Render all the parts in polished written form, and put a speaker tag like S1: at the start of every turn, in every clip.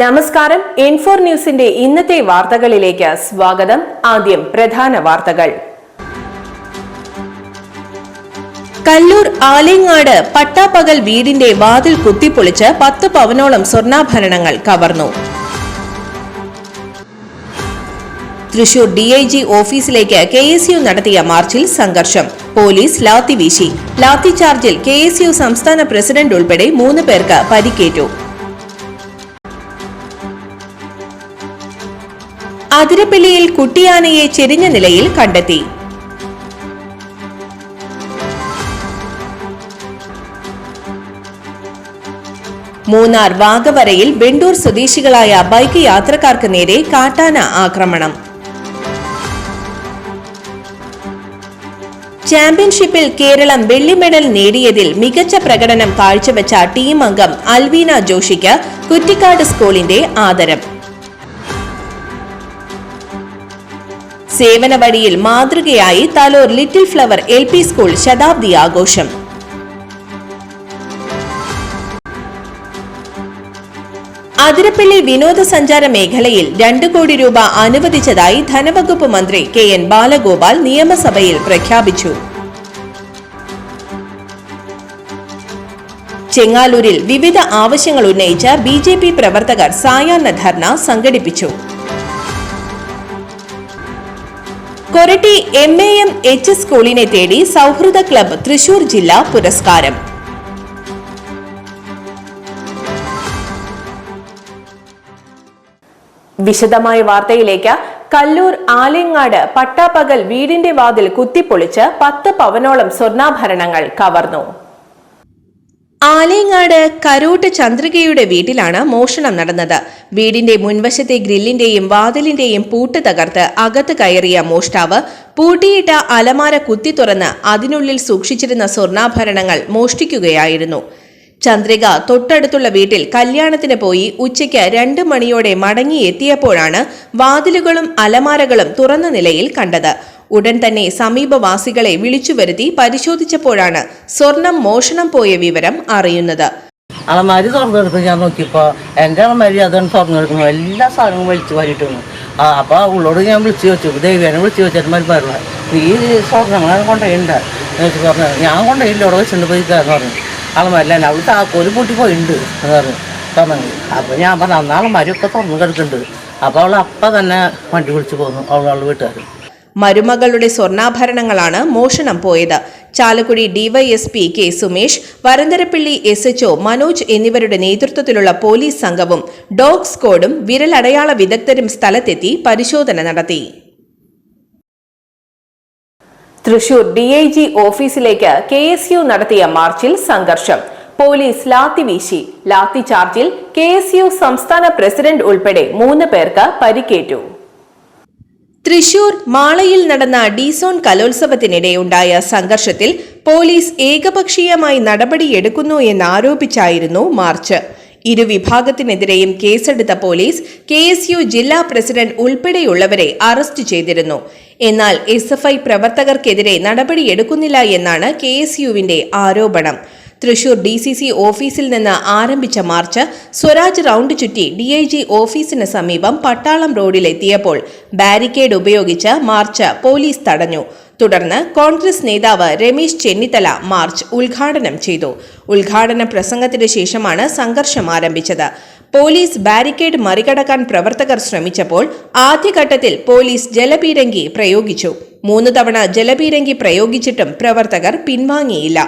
S1: നമസ്കാരം. N4 ന്യൂസിന്റെ ഇന്നത്തെ വാർത്തകളിലേക്ക് സ്വാഗതം. ആദ്യം പ്രധാന വാർത്തകൾ. കല്ലൂർ ആലേങ്ങാട് പട്ടാപ്പകൽ വീടിന്റെ വാതിൽ കുത്തിപ്പൊളിച്ച് 10 പവനോളം സ്വർണ്ണാഭരണങ്ങൾ കവർന്നു. തൃശൂർ DIG ഓഫീസിലേക്ക് KSU നടത്തിയ മാർച്ചിൽ സംഘർഷം. പോലീസ് ലാത്തി വീശി. ലാത്തി ചാർജിൽ KSU സംസ്ഥാന പ്രസിഡന്റ് ഉൾപ്പെടെ 3 പേർക്ക് പരിക്കേറ്റു. അതിരപ്പിള്ളിയിൽ കുട്ടിയാനയെ ചെരിഞ്ഞ നിലയിൽ കണ്ടെത്തി. മൂന്നാർ വാഗവരയിൽ വെണ്ടൂർ സ്വദേശികളായ ബൈക്ക് യാത്രക്കാർക്ക് നേരെ കാട്ടാന ആക്രമണം. ചാമ്പ്യൻഷിപ്പിൽ കേരളം വെള്ളി മെഡൽ നേടിയതിൽ മികച്ച പ്രകടനം കാഴ്ചവെച്ച ടീം അംഗം അൽവീന ജോഷിക്ക് കുറ്റിക്കാട് സ്കൂളിന്റെ ആദരം. സേവന വഴിയിൽ മാതൃകയായി Thalore little flower LP school ശതാബ്ദി ആഘോഷം. അതിരപ്പള്ളി വിനോദസഞ്ചാര മേഖലയിൽ 2 കോടി രൂപ അനുവദിച്ചതായി ധനവകുപ്പ് മന്ത്രി KN ബാലഗോപാൽ നിയമസഭയിൽ പ്രഖ്യാപിച്ചു. ചെങ്ങാലൂരിൽ വിവിധ ആവശ്യങ്ങൾ ഉന്നയിച്ച BJP പ്രവർത്തകർ സായാഹ്ന ധർണ സംഘടിപ്പിച്ചു. കൊരട്ടി MAMH സ്കൂളിനെ തേടി സൗഹൃദ ക്ലബ്ബ് തൃശൂർ ജില്ലാ പുരസ്കാരം. വിശദമായ വാർത്തയിലേക്ക്. കല്ലൂർ ആലേങ്ങാട് പട്ടാപ്പകൽ വീടിന്റെ വാതിൽ കുത്തിപ്പൊളിച്ച് 10 പവനോളം സ്വർണ്ണാഭരണങ്ങൾ കവർന്നു. ആലേങ്ങാട് കരോട്ട് ചന്ദ്രികയുടെ വീട്ടിലാണ് മോഷണം നടന്നത്. വീടിന്റെ മുൻവശത്തെ ഗ്രില്ലിന്റെയും വാതിലിന്റെയും പൂട്ട് തകർത്ത് അകത്ത് കയറിയ മോഷ്ടാവ് പൂട്ടിയിട്ട അലമാര കുത്തി തുറന്ന് അതിനുള്ളിൽ സൂക്ഷിച്ചിരുന്ന സ്വർണ്ണാഭരണങ്ങൾ മോഷ്ടിക്കുകയായിരുന്നു. ചന്ദ്രിക തൊട്ടടുത്തുള്ള വീട്ടിൽ കല്യാണത്തിന് പോയി ഉച്ചയ്ക്ക് 2 മണിയോടെ മടങ്ങിയെത്തിയപ്പോഴാണ് വാതിലുകളും അലമാരകളും തുറന്ന നിലയിൽ കണ്ടത്. ഉടൻ തന്നെ സമീപവാസികളെ വിളിച്ചുവരുത്തി പരിശോധിച്ചപ്പോഴാണ് സ്വർണം മോഷണം പോയ വിവരം അറിയുന്നത്.
S2: അലമാരി തുറന്നെടുത്ത് ഞാൻ നോക്കിയപ്പോ എന്റെ അലമാരി അതാണ് തുറന്നെടുക്കുന്നു. എല്ലാ സാധനവും വലിച്ചു വാരിയിട്ടുണ്ട്. അപ്പൊ ഉള്ളോട് ഞാൻ വിളിച്ചു ചോദിച്ചു, ദേവിയാനെ വിളിച്ചു ചോദിച്ചാൽ പറഞ്ഞു, ഈ സ്വർണ്ണങ്ങൾ കൊണ്ടുപോയിട്ടുണ്ട് പറഞ്ഞു. ഞാൻ കൊണ്ടുപോയില്ല, ഇവിടെ വെച്ചിട്ടുണ്ട് പോയി എന്ന് പറഞ്ഞു. അലമാരില്ല അവൾ താക്കോല് പൂട്ടി പോയിട്ടുണ്ട് എന്ന് പറഞ്ഞു തുറന്നെങ്കിൽ. അപ്പൊ ഞാൻ പറഞ്ഞു അന്ന് അലമാരിയൊക്കെ തുറന്നു കിടക്കുന്നുണ്ട്. അപ്പൊ അവൾ അപ്പം തന്നെ വണ്ടി വിളിച്ചു പോന്നു അവളുടെ വീട്ടുകാർ.
S1: മരുമകളുടെ സ്വർണ്ണാഭരണങ്ങളാണ് മോഷണം പോയത്. Chalakudy DYSP K Sumesh, Varandarappilly SHO Manoj എന്നിവരുടെ നേതൃത്വത്തിലുള്ള പോലീസ് സംഘവും ഡോഗ് സ്ക്വാഡും വിരലടയാള വിദഗ്ധരും സ്ഥലത്തെത്തി പരിശോധന നടത്തി. തൃശൂർ DIG ഓഫീസിലേക്ക് KSU നടത്തിയ മാർച്ചിൽ സംഘർഷം. പോലീസ് ലാത്തി വീശി. ലാത്തി ചാർജിൽ KSU സംസ്ഥാന പ്രസിഡന്റ് ഉൾപ്പെടെ 3 പേർക്ക് പരിക്കേറ്റു. തൃശൂർ മാളയിൽ നടന്ന ഡിസോൺ കലോത്സവത്തിനിടെയുണ്ടായ സംഘർഷത്തിൽ പോലീസ് ഏകപക്ഷീയമായി നടപടിയെടുക്കുന്നു എന്നാരോപിച്ചായിരുന്നു മാർച്ച്. ഇരുവിഭാഗത്തിനെതിരെയും കേസെടുത്ത പോലീസ് KSU ജില്ലാ പ്രസിഡന്റ് ഉൾപ്പെടെയുള്ളവരെ അറസ്റ്റ് ചെയ്തിരുന്നു. എന്നാൽ SFI പ്രവർത്തകർക്കെതിരെ നടപടിയെടുക്കുന്നില്ല എന്നാണ് KSUവിന്റെ ആരോപണം. തൃശൂർ DCC ഓഫീസിൽ നിന്ന് ആരംഭിച്ച മാർച്ച് സ്വരാജ് റൗണ്ട് ചുറ്റി DIG ഓഫീസിന് സമീപം പട്ടാളം റോഡിലെത്തിയപ്പോൾ ബാരിക്കേഡ് ഉപയോഗിച്ച് മാർച്ച് പോലീസ് തടഞ്ഞു. തുടർന്ന് കോൺഗ്രസ് നേതാവ് രമേശ് ചെന്നിത്തല മാർച്ച് ഉദ്ഘാടനം ചെയ്തു. ഉദ്ഘാടന പ്രസംഗത്തിന് ശേഷമാണ് സംഘർഷം ആരംഭിച്ചത്. പോലീസ് ബാരിക്കേഡ് മറികടക്കാൻ പ്രവർത്തകർ ശ്രമിച്ചപ്പോൾ ആദ്യഘട്ടത്തിൽ പോലീസ് ജലപീരങ്കി പ്രയോഗിച്ചു. 3 തവണ ജലപീരങ്കി പ്രയോഗിച്ചിട്ടും പ്രവർത്തകർ പിൻവാങ്ങിയില്ല.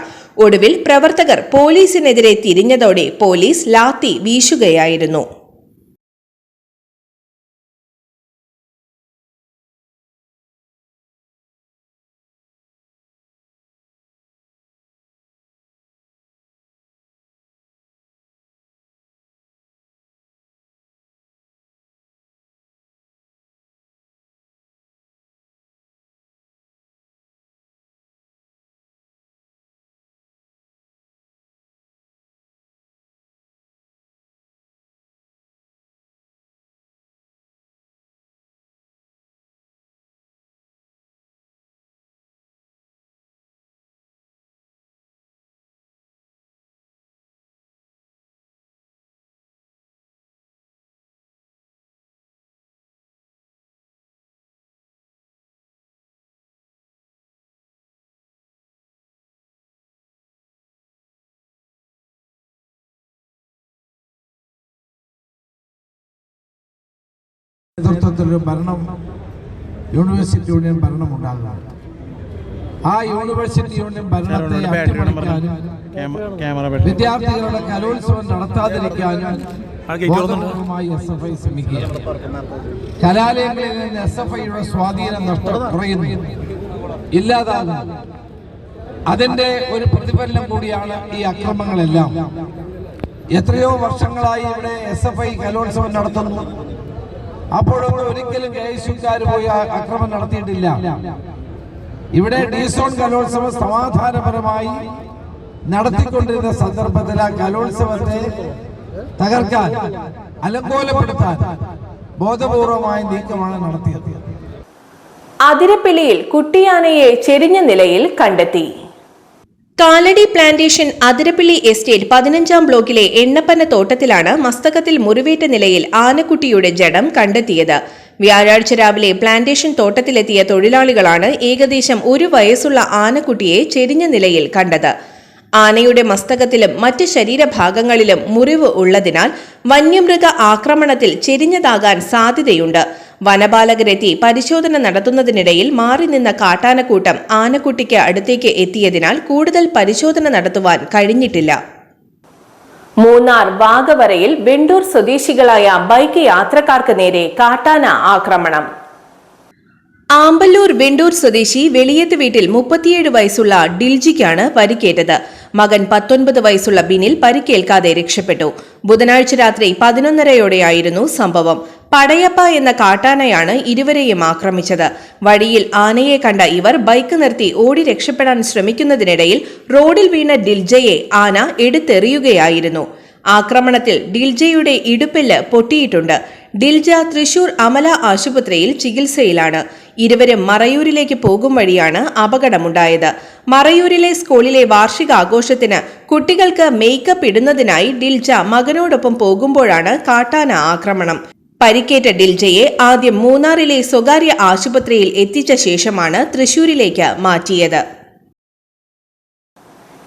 S1: ഒടുവിൽ പ്രവർത്തകർ പോലീസിനെതിരെ തിരിഞ്ഞതോടെ പോലീസ് ലാത്തി വീശുകയായിരുന്നു.
S3: നേതൃത്വത്തിലൊരു ഭരണം യൂണിവേഴ്സിറ്റി യൂണിയൻ ഭരണം ഉണ്ടാകും. ആ യൂണിവേഴ്സിറ്റി യൂണിയൻ ഭരണത്തെ അട്ടിമറിക്കാനും വിദ്യാർത്ഥികളുടെ കലോത്സവം നടത്താതിരിക്കാനും ബോധപൂർവമായി SFI ശ്രമിക്കുകയാണ്. കലാലയങ്ങളിൽ നിന്ന് SFIയുടെ സ്വാധീനം കുറയുന്നു, ഇല്ലാതാകുന്നു. അതിന്റെ ഒരു പ്രതിഫലനം കൂടിയാണ് ഈ അക്രമങ്ങളെല്ലാം. എത്രയോ വർഷങ്ങളായി ഇവിടെ SFI കലോത്സവം നടത്തുന്നു. അപ്പോഴൊന്നും ഒരിക്കലും KSUക്കാർ പോയി അക്രമം നടത്തിയിട്ടില്ല. ഇവിടെ ഡീസോൺ കലോത്സവം സമാധാനപരമായി നടത്തിക്കൊണ്ടിരുന്ന സന്ദർഭത്തിൽ ആ കലോത്സവത്തെ തകർക്കാൻ, അലങ്കോലപ്പെടുത്താൻ ബോധപൂർവമായ നീക്കമാണ് നടത്തിയത്.
S1: അതിരപ്പിള്ളിയിൽ കുട്ടിയാനയെ ചെരിഞ്ഞ നിലയിൽ കണ്ടെത്തി. കാലടി പ്ലാന്റേഷൻ അതിരപ്പിള്ളി എസ്റ്റേറ്റ് 15-ാം ബ്ലോക്കിലെ എണ്ണപ്പന തോട്ടത്തിലാണ് മസ്തകത്തിൽ മുറിവേറ്റ നിലയിൽ ആനക്കുട്ടിയുടെ ജഡം കണ്ടെത്തിയത്. വ്യാഴാഴ്ച രാവിലെ പ്ലാന്റേഷൻ തോട്ടത്തിലെത്തിയ തൊഴിലാളികളാണ് ഏകദേശം 1 വയസ്സുള്ള ആനക്കുട്ടിയെ ചെരിഞ്ഞ നിലയിൽ കണ്ടത്. ആനയുടെ മസ്തകത്തിലും മറ്റ് ശരീരഭാഗങ്ങളിലും മുറിവ് ഉള്ളതിനാൽ വന്യമൃഗ ആക്രമണത്തിൽ ചെരിഞ്ഞതാകാൻ സാധ്യതയുണ്ട്. വനപാലകരെത്തി പരിശോധന നടത്തുന്നതിനിടയിൽ മാറി നിന്ന കാട്ടാനക്കൂട്ടം ആനക്കുട്ടിക്ക് അടുത്തേക്ക് എത്തിയതിനാൽ കൂടുതൽ പരിശോധന നടത്തുവാൻ കഴിഞ്ഞിട്ടില്ല. മൂന്നാർ വാഗവരയിൽ വെണ്ടൂർ സ്വദേശികളായ ബൈക്ക് യാത്രക്കാർക്ക് നേരെ കാട്ടാന ആക്രമണം. ആമ്പല്ലൂർ വെണ്ടൂർ സ്വദേശി വെളിയത്ത് വീട്ടിൽ 37 വയസ്സുള്ള ഡിൽജിക്കാണ് പരിക്കേറ്റത്. മകൻ 19 വയസ്സുള്ള ബിനിൽ പരിക്കേൽക്കാതെ രക്ഷപ്പെട്ടു. ബുധനാഴ്ച രാത്രി 11:30യോടെയായിരുന്നു സംഭവം. പടയപ്പ എന്ന കാട്ടാനയാണ് ഇരുവരെയും ആക്രമിച്ചത്. വഴിയിൽ ആനയെ കണ്ട ഇവർ ബൈക്ക് നിർത്തി ഓടി രക്ഷപ്പെടാൻ ശ്രമിക്കുന്നതിനിടയിൽ റോഡിൽ വീണ ഡിൽജയെ ആന എടുത്തെറിയുകയായിരുന്നു. ആക്രമണത്തിൽ ഡിൽജയുടെ ഇടുപ്പെല്ല് പൊട്ടിയിട്ടുണ്ട്. ഡിൽജ തൃശൂർ അമല ആശുപത്രിയിൽ ചികിത്സയിലാണ്. ഇരുവരും മറയൂരിലേക്ക് പോകും വഴിയാണ് അപകടമുണ്ടായത്. മറയൂരിലെ സ്കൂളിലെ വാർഷികാഘോഷത്തിന് കുട്ടികൾക്ക് മേക്കപ്പ് ഇടുന്നതിനായി ഡിൽജ മകനോടൊപ്പം പോകുമ്പോഴാണ് കാട്ടാന ആക്രമണം. പരിക്കേറ്റ ഡിൽജയെ ആദ്യം മൂന്നാറിലെ സ്വകാര്യ ആശുപത്രിയിൽ എത്തിച്ച ശേഷമാണ് തൃശൂരിലേക്ക് മാറ്റിയത്.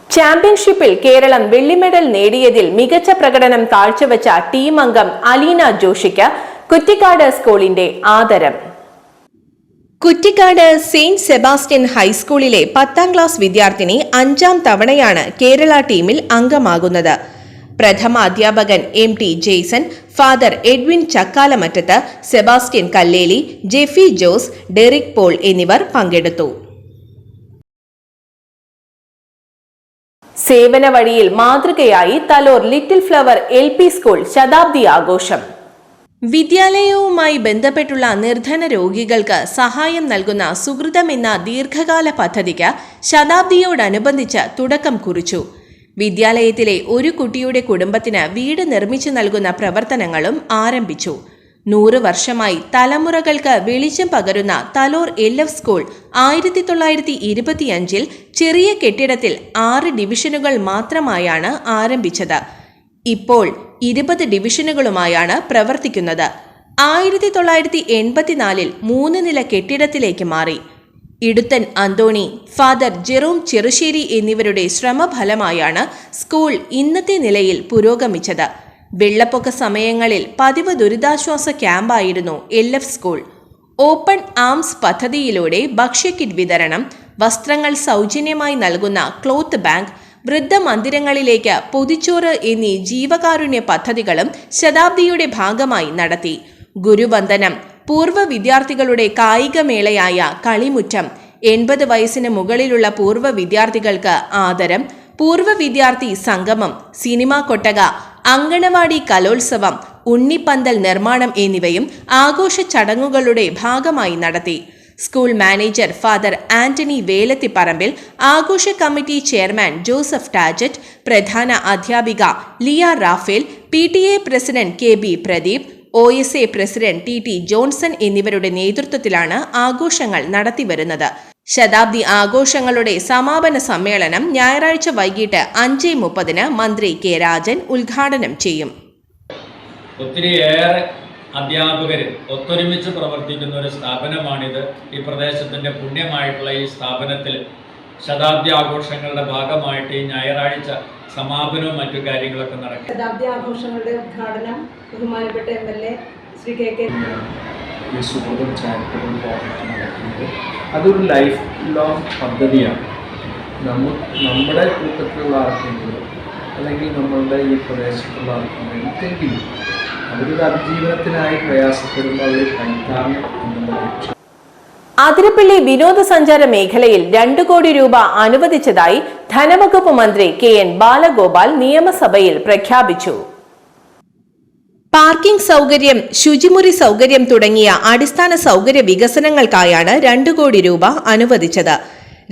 S1: ചാമ്പ്യൻഷിപ്പിൽ കേരളം വെള്ളി മെഡൽ നേടിയതിൽ മികച്ച പ്രകടനം കാഴ്ചവെച്ച ടീം അംഗം അലീന ജോഷിക്ക് കുറ്റിക്കാട് സ്കൂളിന്റെ ആദരം. കുറ്റിക്കാട് സെയിന്റ് സെബാസ്റ്റ്യൻ ഹൈസ്കൂളിലെ 10ാം ക്ലാസ് വിദ്യാർത്ഥിനി 5ാം തവണയാണ് കേരള ടീമിൽ അംഗമാകുന്നത്. പ്രഥമ അധ്യാപകൻ MT Jaison, father Edwin Chakkalamattath, Sebastian Kalleli, Jeffy Jose, Derick Paul എന്നിവർ പങ്കെടുത്തു. സേവന വഴിയിൽ മാതൃകയായി Thalore little flower LP school ശതാബ്ദി ആഘോഷം. വിദ്യാലയവുമായി ബന്ധപ്പെട്ടുള്ള നിർധന രോഗികൾക്ക് സഹായം നൽകുന്ന സുഹൃതം എന്ന ദീർഘകാല പദ്ധതിക്ക് ശതാബ്ദിയോടനുബന്ധിച്ച് തുടക്കം കുറിച്ചു. വിദ്യാലയത്തിലെ ഒരു കുട്ടിയുടെ കുടുംബത്തിന് വീട് നിർമ്മിച്ചു നൽകുന്ന പ്രവർത്തനങ്ങളും ആരംഭിച്ചു. 100 വർഷമായി തലമുറകൾക്ക് വെളിച്ചം പകരുന്ന തലോർ LF സ്കൂൾ 1925 ചെറിയ കെട്ടിടത്തിൽ 6 ഡിവിഷനുകൾ മാത്രമായാണ് ആരംഭിച്ചത്. ഇപ്പോൾ 20 ഡിവിഷനുകളുമായാണ് പ്രവർത്തിക്കുന്നത്. 1984 3 നില കെട്ടിടത്തിലേക്ക് മാറി. ഇടുത്തൻ അന്തോണി, ഫാദർ ജെറോം ചെറുശ്ശേരി എന്നിവരുടെ ശ്രമഫലമായാണ് സ്കൂൾ ഇന്നത്തെ നിലയിൽ പുരോഗമിച്ചത്. വെള്ളപ്പൊക്ക സമയങ്ങളിൽ പതിവ് ദുരിതാശ്വാസ ക്യാമ്പായിരുന്നു LF സ്കൂൾ. ഓപ്പൺ ആംസ് പദ്ധതിയിലൂടെ ഭക്ഷ്യക്കിറ്റ് വിതരണം, വസ്ത്രങ്ങൾ സൗജന്യമായി നൽകുന്ന ക്ലോത്ത് ബാങ്ക്, വൃദ്ധമന്ദിരങ്ങളിലേക്ക് പൊതിച്ചോറ് എന്നീ ജീവകാരുണ്യ പദ്ധതികളും ശതാബ്ദിയുടെ ഭാഗമായി നടത്തി. ഗുരുവന്ദനം, പൂർവ്വ വിദ്യാർത്ഥികളുടെ കായികമേളയായ കളിമുറ്റം, 80 വയസ്സിന് മുകളിലുള്ള പൂർവ്വ വിദ്യാർത്ഥികൾക്ക് ആദരം, പൂർവ്വ വിദ്യാർത്ഥി സംഗമം, സിനിമാ കൊട്ടക, അങ്കണവാടി കലോത്സവം, ഉണ്ണിപ്പന്തൽ നിർമ്മാണം എന്നിവയും ആഘോഷ ചടങ്ങുകളുടെ ഭാഗമായി നടത്തി. School manager father Antony Velathipparambil, ആഘോഷ കമ്മിറ്റി ചെയർമാൻ ജോസഫ് ടാജറ്റ്, പ്രധാന അധ്യാപിക Liya Raphael, PTA president KB Pradeep, OSA president TT Johnson എന്നിവരുടെ നേതൃത്വത്തിലാണ് ആഘോഷങ്ങൾ നടത്തിവരുന്നത്. ശതാബ്ദി ആഘോഷങ്ങളുടെ സമാപന സമ്മേളനം ഞായറാഴ്ച വൈകിട്ട് 5:30 മന്ത്രി K രാജൻ ഉദ്ഘാടനം ചെയ്യും.
S4: ഒത്തിരിയേറെ അധ്യാപകർ ഒത്തൊരുമിച്ച് പ്രവർത്തിക്കുന്ന ഒരു സ്ഥാപനമാണിത്. ഈ പ്രദേശത്തിൻ്റെ പുണ്യമായിട്ടുള്ള ഈ സ്ഥാപനത്തിൽ ശതാബ്ദി ആഘോഷങ്ങളുടെ ഭാഗമായിട്ട് ഈ ഞായറാഴ്ച സമാപനവും മറ്റു കാര്യങ്ങളൊക്കെ നടക്കും.
S5: ശതാബ്ദി ആഘോഷങ്ങളുടെ ഉദ്ഘാടനം ബഹുമാനപ്പെട്ട MLA ശ്രീ KK ഈ സുഹൃത്തും ചാരിറ്റബിൾ പ്രോജക്റ്റ് നടക്കുന്നത്. അതൊരു ലൈഫ് ലോങ് പദ്ധതിയാണ്. നമ്മുടെ കൂട്ടത്തിലുള്ള ആർക്കെങ്കിലും അല്ലെങ്കിൽ നമ്മളുടെ ഈ പ്രദേശത്തുള്ള ആർക്കെങ്കിലും എന്തെങ്കിലും അവരുടെ അതിജീവനത്തിനായി പ്രയാസപ്പെടുന്ന ഒരു കൈത്താങ്ങ് എന്നുള്ള ലക്ഷ്യം.
S1: അതിരപ്പള്ളി വിനോദസഞ്ചാര മേഖലയിൽ 2 കോടി രൂപ അനുവദിച്ചതായി ധനവകുപ്പ് മന്ത്രി KN ബാലഗോപാൽ നിയമസഭയിൽ പ്രഖ്യാപിച്ചു. പാർക്കിംഗ് സൗകര്യം, ശുചിമുറി സൗകര്യം തുടങ്ങിയ അടിസ്ഥാന സൗകര്യ വികസനങ്ങൾക്കായാണ് 2 കോടി രൂപ അനുവദിച്ചത്.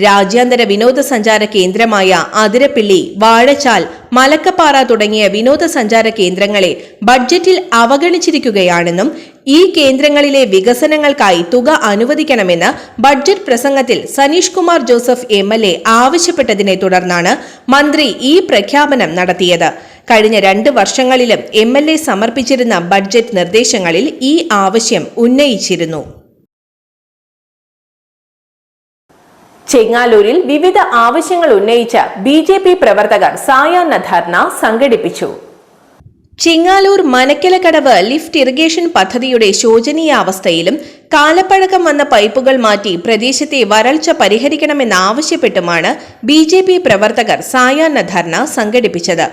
S1: രാജ്യാന്തര വിനോദസഞ്ചാര കേന്ദ്രമായ അതിരപ്പിള്ളി, വാഴച്ചാൽ, മലക്കപ്പാറ തുടങ്ങിയ വിനോദസഞ്ചാര കേന്ദ്രങ്ങളെ ബഡ്ജറ്റിൽ അവഗണിച്ചിരിക്കുകയാണെന്നും ഈ കേന്ദ്രങ്ങളിലെ വികസനങ്ങൾക്കായി തുക അനുവദിക്കണമെന്ന് ബഡ്ജറ്റ് പ്രസംഗത്തിൽ സനീഷ് കുമാർ ജോസഫ് MLA ആവശ്യപ്പെട്ടതിനെ തുടർന്നാണ് മന്ത്രി ഈ പ്രഖ്യാപനം നടത്തിയത്. കഴിഞ്ഞ 2 വർഷങ്ങളിലും MLA സമർപ്പിച്ചിരുന്ന ബഡ്ജറ്റ് നിർദ്ദേശങ്ങളിൽ ഈ ആവശ്യം ഉന്നയിച്ചിരുന്നു. ചെങ്ങാലൂരിൽ വിവിധ ആവശ്യങ്ങൾ ഉന്നയിച്ച BJP പ്രവർത്തകർ സായാഹ്ന ധർണ സംഘടിപ്പിച്ചു. ചിങ്ങാലൂർ മനക്കലക്കടവ് ലിഫ്റ്റ് ഇറിഗേഷൻ പദ്ധതിയുടെ ശോചനീയാവസ്ഥയിലും കാലപ്പഴക്കം വന്ന പൈപ്പുകൾ മാറ്റി പ്രദേശത്തെ വരൾച്ച പരിഹരിക്കണമെന്നാവശ്യപ്പെട്ടുമാണ് BJP പ്രവർത്തകർ സായാഹ്ന ധർണ സംഘടിപ്പിച്ചത്.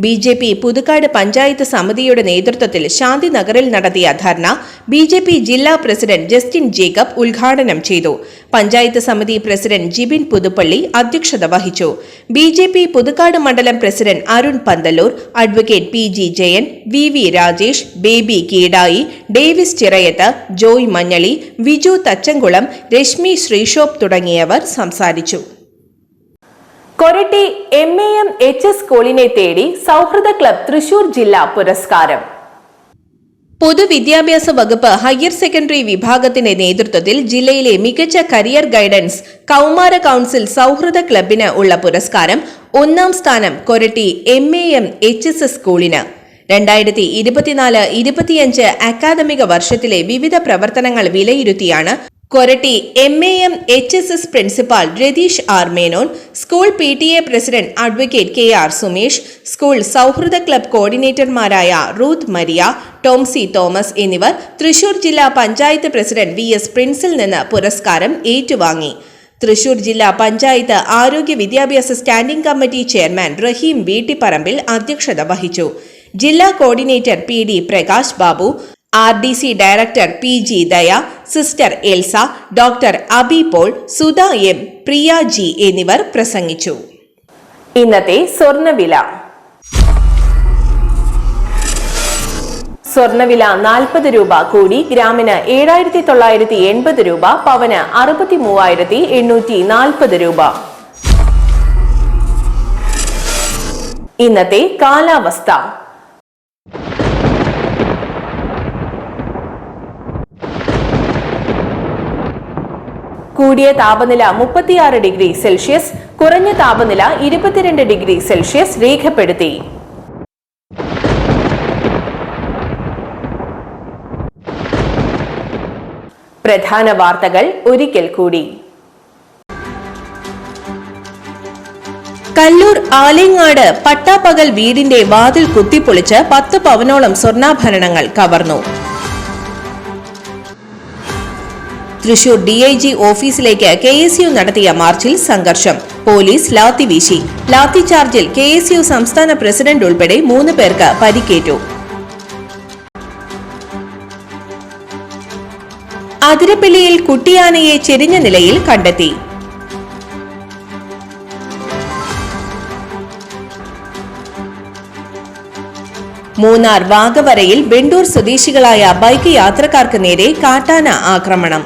S1: BJP പുതുക്കാട് പഞ്ചായത്ത് സമിതിയുടെ നേതൃത്വത്തിൽ ശാന്തിനഗറിൽ നടത്തിയ ധർണ BJP ജില്ലാ പ്രസിഡന്റ് ജസ്റ്റിൻ ജേക്കബ് ഉദ്ഘാടനം ചെയ്തു. പഞ്ചായത്ത് സമിതി പ്രസിഡന്റ് ജിബിൻ പുതുപ്പള്ളി അധ്യക്ഷത വഹിച്ചു. BJP പുതുക്കാട് മണ്ഡലം president Arun Panthalloor, advocate PG Jayan, VV Rajesh, Baby Keedayi, Davis Chirayath, Joy Manjali, Viju Thachamkulam, Reshmi Sreeshop തുടങ്ങിയവർ സംസാരിച്ചു. കൊരട്ടി MAM HS സ്കൂളിനെ തേടി സൗഹൃദ ക്ലബ് തൃശൂർ ജില്ലാ പുരസ്കാരം. പൊതുവിദ്യാഭ്യാസ വകുപ്പ് ഹയർ സെക്കൻഡറി വിഭാഗത്തിന്റെ നേതൃത്വത്തിൽ ജില്ലയിലെ മികച്ച കരിയർ ഗൈഡൻസ് കൗമാര കൗൺസിൽ സൗഹൃദ ക്ലബിന് ഉള്ള പുരസ്കാരം 1ാം സ്ഥാനം കൊരട്ടി MAM HS സ്കൂളിന്. 2024-25 അക്കാദമിക വർഷത്തിലെ വിവിധ പ്രവർത്തനങ്ങൾ വിലയിരുത്തിയാണ് Koratty MAM HSS principal Ratheesh R Menon, school PTA president advocate KR Sumesh, school സൗഹൃദ ക്ലബ് കോർഡിനേറ്റർമാരായ റൂത്ത് മരിയ, ടോംസി തോമസ് എന്നിവർ തൃശൂർ ജില്ലാ പഞ്ചായത്ത് പ്രസിഡന്റ് VS പ്രിൻസിൽ നിന്ന് പുരസ്കാരം ഏറ്റുവാങ്ങി. തൃശൂർ ജില്ലാ പഞ്ചായത്ത് ആരോഗ്യ വിദ്യാഭ്യാസ standing committee chairman Raheem Veettipparambil അധ്യക്ഷത വഹിച്ചു. ജില്ലാ coordinator PD Prakash Babu, RDC director PG Daya, sister Elsa, doctor Abi Paul, Sudha M, Priya G എന്നിവർ പ്രസംഗിച്ചു. ഇന്നത്തെ സ്വർണ്ണവില. സ്വർണ്ണവില 40 രൂപ കൂടി ഗ്രാമിന് 7980 രൂപ, പവന് 63,840 രൂപ. ഇന്നത്തെ കാലാവസ്ഥ. കൂടിയ താപനില 36 ഡിഗ്രി സെൽഷ്യസ്, കുറഞ്ഞ താപനില 22 ഡിഗ്രി സെൽഷ്യസ് രേഖപ്പെടുത്തി. പ്രധാന വാർത്തകൾ ഒരിക്കൽ കൂടി. കല്ലൂർ ആലേങ്ങാട് പട്ടാപ്പകൽ വീടിന്റെ വാതിൽ കുത്തിപ്പൊളിച്ച് 10 പവനോളം സ്വർണ്ണാഭരണങ്ങൾ കവർന്നു. തൃശൂർ DIG ഓഫീസിലേക്ക് KSU നടത്തിയ മാർച്ചിൽ സംഘർഷം. പോലീസ് ലാത്തിവീശി. ലാത്തിചാർജിൽ KSU സംസ്ഥാന പ്രസിഡന്റ് ഉൾപ്പെടെ 3 പേർക്ക് പരിക്കേറ്റു. അതിരപ്പള്ളിയിൽ കുട്ടിയാനയെ ചെരിഞ്ഞ നിലയിൽ കണ്ടെത്തി. മൂന്നാർ വാഗവരയിൽ ബെണ്ടൂർ സ്വദേശികളായ ബൈക്ക് യാത്രക്കാർക്ക് നേരെ കാട്ടാന ആക്രമണം.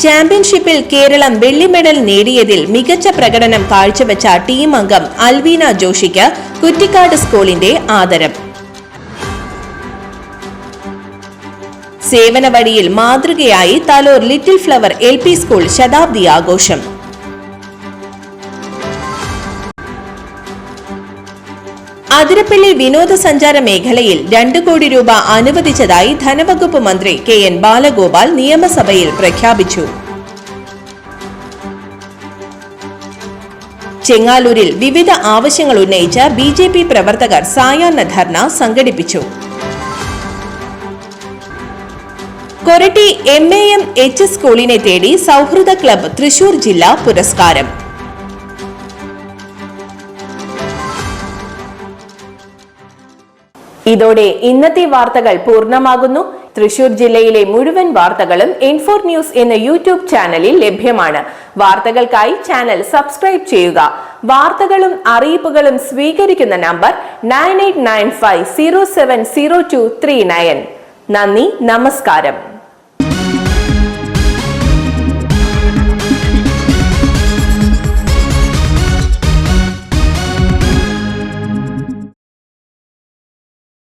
S1: ചാമ്പ്യൻഷിപ്പിൽ കേരളം വെള്ളി മെഡൽ നേടിയതിൽ മികച്ച പ്രകടനം കാഴ്ചവെച്ച ടീം അംഗം അൽവീന ജോഷിക്ക് കുറ്റിക്കാട് സ്കൂളിന്റെ ആദരം. സേവന വഴിയിൽ മാതൃകയായി Thalore little flower LP school ശതാബ്ദി ആഘോഷം. അതിരപ്പള്ളി വിനോദസഞ്ചാര മേഖലയിൽ 2 കോടി രൂപ അനുവദിച്ചതായി ധനവകുപ്പ് മന്ത്രി KN ബാലഗോപാൽ നിയമസഭയിൽ പ്രഖ്യാപിച്ചു. ചെങ്ങാലൂരിൽ വിവിധ ആവശ്യങ്ങൾ ഉന്നയിച്ച BJP പ്രവർത്തകർ സായാഹ്ന ധർണ സംഘടിപ്പിച്ചു. കൊരട്ടി MAM HS സ്കൂളിനെ തേടി സൗഹൃദ ക്ലബ്ബ് തൃശൂർ ജില്ലാ പുരസ്കാരം. ഇതോടെ ഇന്നത്തെ വാർത്തകൾ പൂർണ്ണമാകുന്നു. തൃശൂർ ജില്ലയിലെ മുഴുവൻ വാർത്തകളും N4 ന്യൂസ് എന്ന യൂട്യൂബ് ചാനലിൽ ലഭ്യമാണ്. വാർത്തകൾക്കായി ചാനൽ സബ്സ്ക്രൈബ് ചെയ്യുക. വാർത്തകളും അറിയിപ്പുകളും സ്വീകരിക്കുന്ന നമ്പർ 9895070239. നന്ദി, നമസ്കാരം.